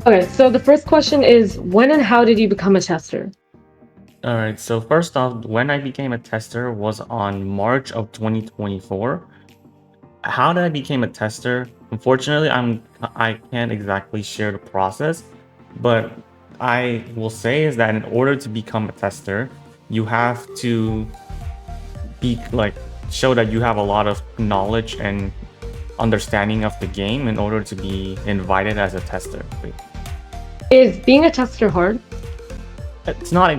Okay, so the first question is, when and how did you become a tester? All right, so first off, when I became a tester was on March of 2024. How did I become a tester? Unfortunately, I can't exactly share the process, but I will say is that in order to become a tester, you have to be like show that you have a lot of knowledge and understanding of the game in order to be invited as a tester. Is being a tester hard? It's not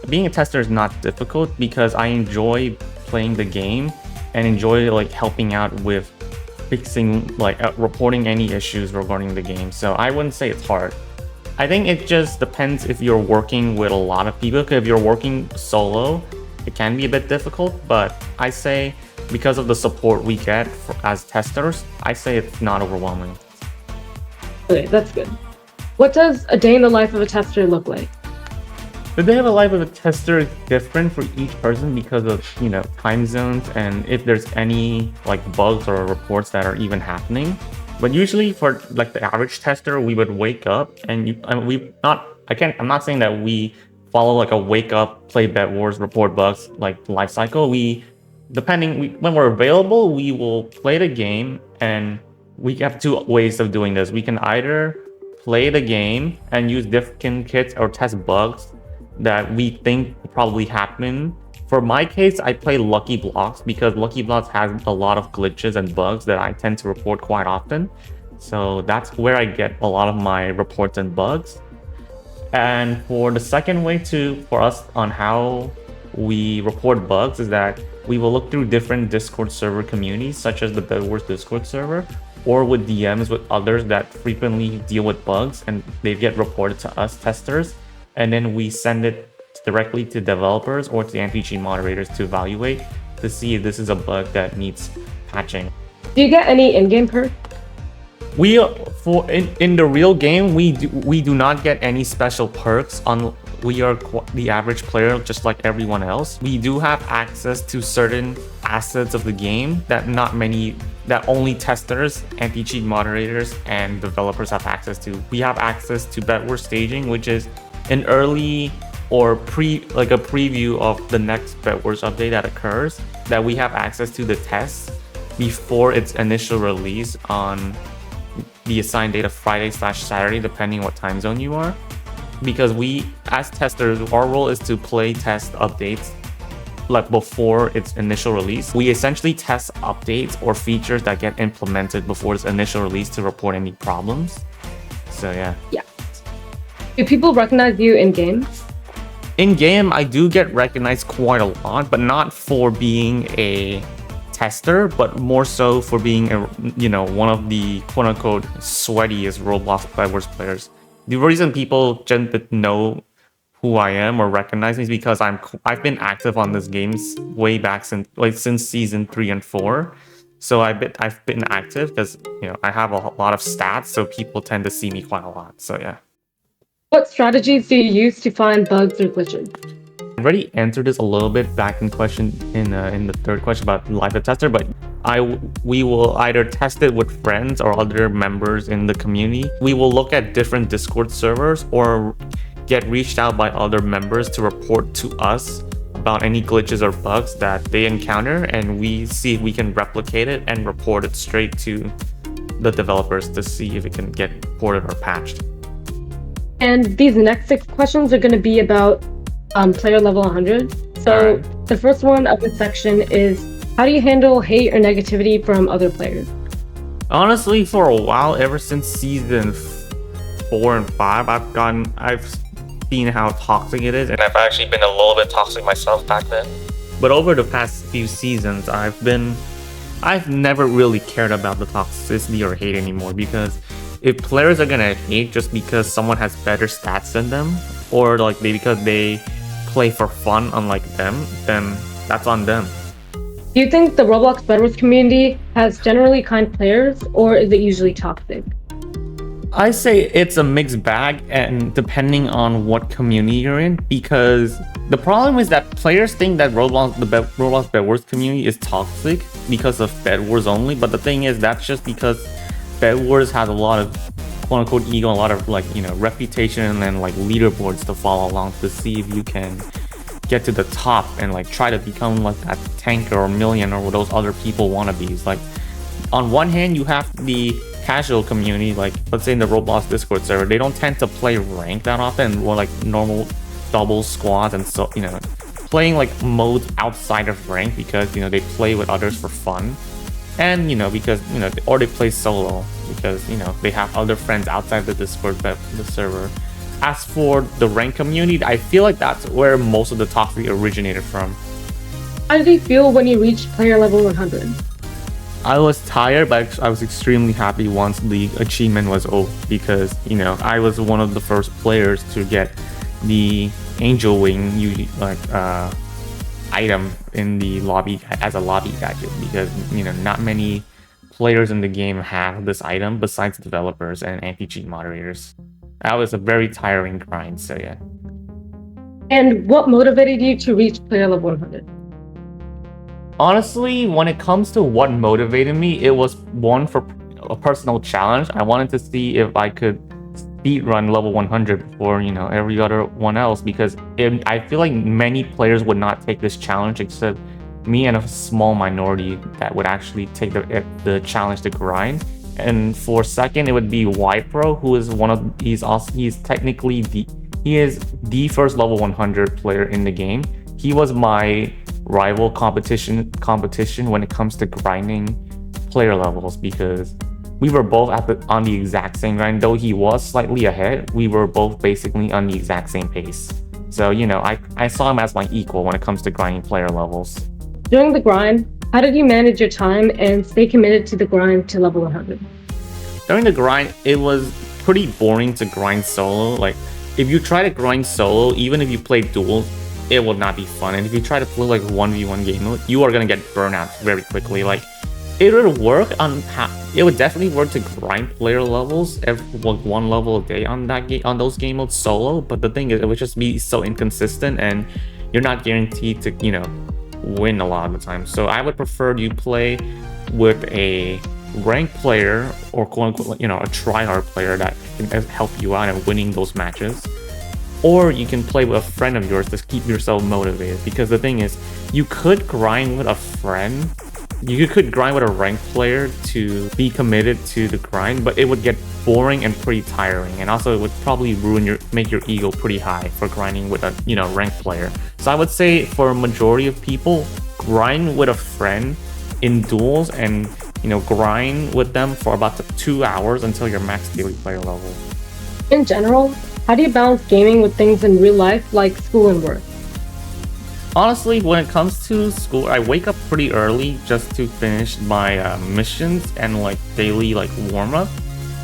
being a tester is not difficult because I enjoy playing the game and enjoy like helping out with fixing like reporting any issues regarding the game. So I wouldn't say it's hard. I think it just depends if you're working with a lot of people. Because if you're working solo, it can be a bit difficult, but I say because of the support we get as testers, I say it's not overwhelming. Okay, that's good. What does a day in the life of a tester look like? The day of the life of a tester is different for each person because of, time zones and if there's any like bugs or reports that are even happening. But usually for like the average tester, we would wake up and I'm not saying that we follow like a wake up, play BedWars, report bugs like life cycle. When we're available, we will play the game, and we have two ways of doing this. We can either play the game and use different kits or test bugs that we think probably happen. For my case, I play Lucky Blocks because Lucky Blocks has a lot of glitches and bugs that I tend to report quite often. So that's where I get a lot of my reports and bugs. And for the second way for us on how we report bugs is that we will look through different Discord server communities, such as the BedWars Discord server, or with DMs with others that frequently deal with bugs and they get reported to us testers, and then we send it directly to developers or to the NPG moderators to evaluate to see if this is a bug that needs patching. Do you get any in-game perks? In the real game, we do not get any special perks on. We are the average player, just like everyone else. We do have access to certain assets of the game that only testers, NPG moderators, and developers have access to. We have access to BedWars staging, which is an early or a preview of the next BedWars update that occurs, that we have access to the tests before its initial release on the assigned date of Friday/Saturday, depending what time zone you are. Because we, as testers, our role is to play test updates like before its initial release. We essentially test updates or features that get implemented before its initial release to report any problems. So yeah. Yeah. Do people recognize you in-game? In game, I do get recognized quite a lot, but not for being a tester, but more so for being one of the quote-unquote sweatiest Roblox BedWars players. The reason people tend to know who I am or recognize me is because I've been active on this game way back since season 3 and 4. So I've been active because I have a lot of stats, so people tend to see me quite a lot. So yeah. What strategies do you use to find bugs or glitches? I already answered this a little bit back in the third question about live tester, but we will either test it with friends or other members in the community. We will look at different Discord servers or get reached out by other members to report to us about any glitches or bugs that they encounter, and we see if we can replicate it and report it straight to the developers to see if it can get ported or patched. And these next 6 questions are going to be about player level 100. So right. The first one of this section is, how do you handle hate or negativity from other players? Honestly, for a while, ever since season 4 and 5, I've seen how toxic it is, and I've actually been a little bit toxic myself back then. But over the past few seasons, I've never really cared about the toxicity or hate anymore, because if players are gonna hate just because someone has better stats than them, or because they play for fun unlike them, then that's on them. Do you think the Roblox BedWars community has generally kind players, or is it usually toxic? I say it's a mixed bag, and depending on what community you're in, because the problem is that players think that Roblox BedWars community is toxic because of BedWars only, but the thing is that's just because BedWars has a lot of quote-unquote ego, a lot of like, you know, reputation and like leaderboards to follow along to see if you can get to the top and like try to become like that tanker or million or those other people wannabes. Like on one hand, you have the casual community, like let's say in the Roblox Discord server, they don't tend to play rank that often, or like normal double squads, and so, you know, playing like modes outside of rank because, you know, they play with others for fun, and, you know, because, you know, or they play solo because, you know, they have other friends outside the Discord, the server. As for the rank community, I feel like that's where most of the toxic originated from. How did you feel when you reached player level 100? I was tired, but I was extremely happy once the achievement was over because, you know, I was one of the first players to get the angel wing item in the lobby as a lobby gadget, because, you know, not many players in the game have this item besides developers and anti-cheat moderators. That was a very tiring grind, so yeah. And what motivated you to reach player level 100? Honestly, when it comes to what motivated me, it was one for a personal challenge. I wanted to see if I could speedrun level 100 before, you know, every other one else, because I feel like many players would not take this challenge except me and a small minority that would actually take the challenge to grind. And for second, it would be YPro, who is he's technically he is the first level 100 player in the game. He was my rival competition when it comes to grinding player levels, because we were both on the exact same grind. Though he was slightly ahead, we were both basically on the exact same pace. So, you know, I saw him as my equal when it comes to grinding player levels. During the grind, how did you manage your time and stay committed to the grind to level 100? During the grind, it was pretty boring to grind solo. Like, if you try to grind solo, even if you play duels, it will not be fun. And if you try to play like 1v1 game mode, you are gonna get burnt out very quickly. Like, it would work it would definitely work to grind player levels one level a day on those game modes solo. But the thing is, it would just be so inconsistent, and you're not guaranteed to, you know, win a lot of the time. So I would prefer you play with a ranked player, or quote unquote, you know, a tryhard player that can help you out in winning those matches. Or you can play with a friend of yours to keep yourself motivated. Because the thing is, you could grind with a friend. You could grind with a ranked player to be committed to the grind, but it would get boring and pretty tiring. And also, it would probably make your ego pretty high for grinding with a, you know, ranked player. So I would say for a majority of people, grind with a friend in duels, and, you know, grind with them for about 2 hours until your max daily player level. In general, how do you balance gaming with things in real life like school and work? Honestly, when it comes to school, I wake up pretty early just to finish my missions and like daily like warm-up,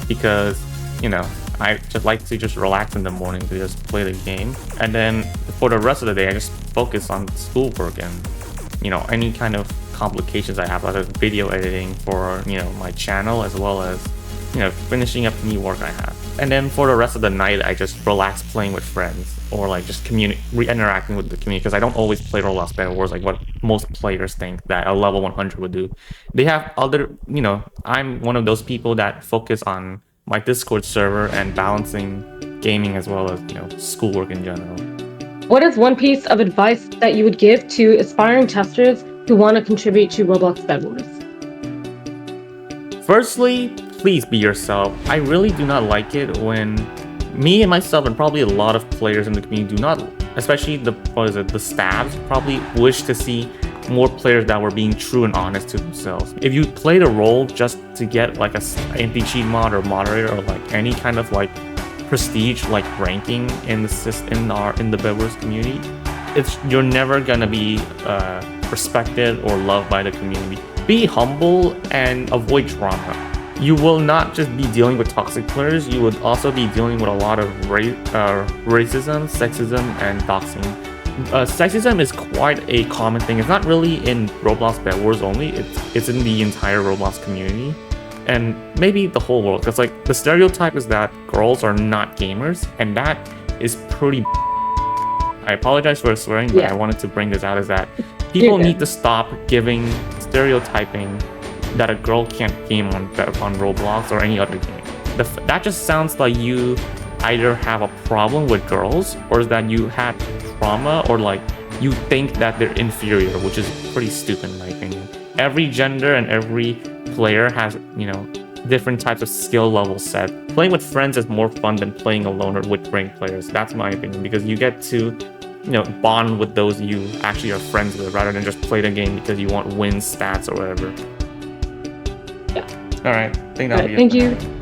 because, you know, I just like to just relax in the morning to just play the game. And then for the rest of the day, I just focus on schoolwork and, you know, any kind of complications I have, like video editing for, you know, my channel, as well as, you know, finishing up any work I have. And then for the rest of the night, I just relax playing with friends, or like just interacting with the community, because I don't always play Roblox BedWars like what most players think that a level 100 would do. They have other, you know, I'm one of those people that focus on my Discord server and balancing gaming as well as, you know, schoolwork in general. What is one piece of advice that you would give to aspiring testers who want to contribute to Roblox BedWars? Firstly, please be yourself. I really do not like it when me and myself, and probably a lot of players in the community, do not, especially the stabs, probably wish to see more players that were being true and honest to themselves. If you play the role just to get like a anti-cheat mod or moderator, or like any kind of like prestige like ranking in the BedWars community, you're never gonna be respected or loved by the community. Be humble and avoid drama. You will not just be dealing with toxic players, you would also be dealing with a lot of racism, sexism, and doxing. Sexism is quite a common thing. It's not really in Roblox BedWars only, it's in the entire Roblox community, and maybe the whole world. Because like the stereotype is that girls are not gamers, and that is pretty. I apologize for swearing, but I wanted to bring this out, is that people need to stop stereotyping that a girl can't game on Roblox or any other game. that just sounds like you either have a problem with girls, or is that you had trauma, or like you think that they're inferior, which is pretty stupid in my opinion. Every gender and every player has, different types of skill level set. Playing with friends is more fun than playing alone or with ranked players. That's my opinion, because you get to, bond with those you actually are friends with, rather than just play the game because you want wins, stats, or whatever. Yeah. All right. I think that'll be it. Thank you.